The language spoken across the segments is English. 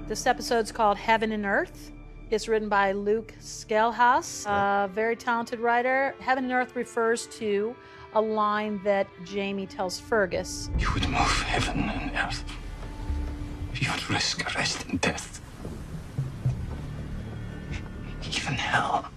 This episode's called Heaven and Earth. It's written by Luke Scalehouse, a very talented writer. Heaven and Earth refers to a line that Jamie tells Fergus. You would move heaven and earth. You would risk arrest and death. Even hell.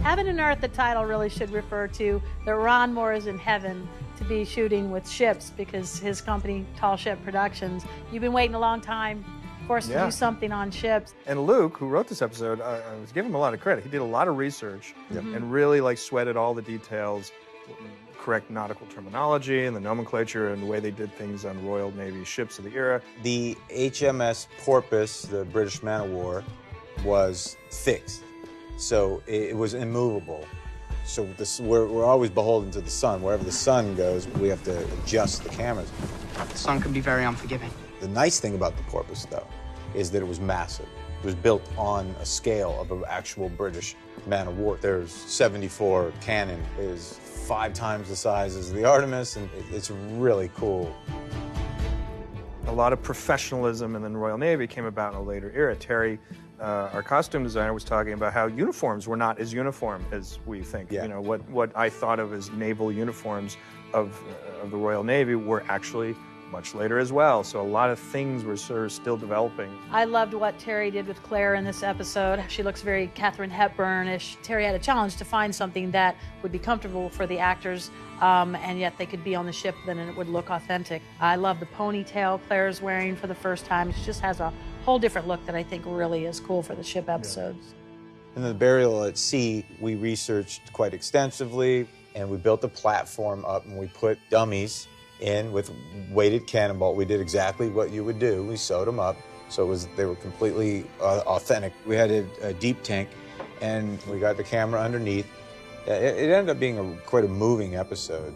Heaven and Earth, the title really should refer to that Ron Moore is in heaven to be shooting with ships because his company, Tall Ship Productions, you've been waiting a long time, of course, to do something on ships. And Luke, who wrote this episode, I was giving him a lot of credit. He did a lot of research and really sweated all the details, correct nautical terminology and the nomenclature and the way they did things on Royal Navy ships of the era. The HMS Porpoise, the British man-of-war, was fixed. So it was immovable. So we're always beholden to the sun. Wherever the sun goes, we have to adjust the cameras. The sun can be very unforgiving. The nice thing about the Porpoise, though, is that it was massive. It was built on a scale of an actual British man-of-war. There's 74 cannon. It is 5 times the size as the Artemis, and it's really cool. A lot of professionalism in the Royal Navy came about in a later era. Terry, our costume designer, was talking about how uniforms were not as uniform as we think. Yeah. You know, what I thought of as naval uniforms of the Royal Navy were actually much later as well. So a lot of things were sort of still developing. I loved what Terry did with Claire in this episode. She looks very Katharine Hepburn-ish. Terry had a challenge to find something that would be comfortable for the actors, and yet they could be on the ship and it would look authentic. I love the ponytail Claire's wearing for the first time. She just has a whole different look that I think really is cool for the ship episodes. In the burial at sea, we researched quite extensively, and we built a platform up, and we put dummies in with weighted cannonball. We did exactly what you would do. We sewed them up, so they were completely authentic. We had a deep tank, and we got the camera underneath. It ended up being quite a moving episode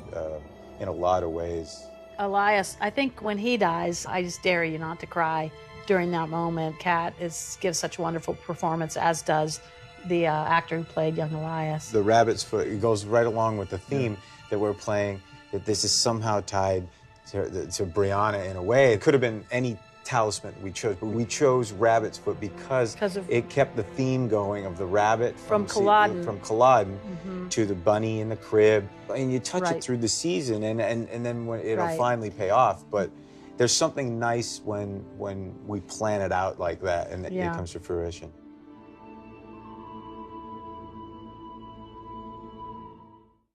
in a lot of ways. Elias, I think when he dies, I just dare you not to cry during that moment. Kat gives such a wonderful performance, as does the actor who played young Elias. The rabbit's foot, it goes right along with the theme that we're playing, that this is somehow tied to Brianna in a way. It could have been any talisman we chose, but we chose rabbit's foot because it kept the theme going of the rabbit from Culloden to the bunny in the crib. And you touch it through the season, and then when it'll finally pay off. But there's something nice when we plan it out like that and it comes to fruition.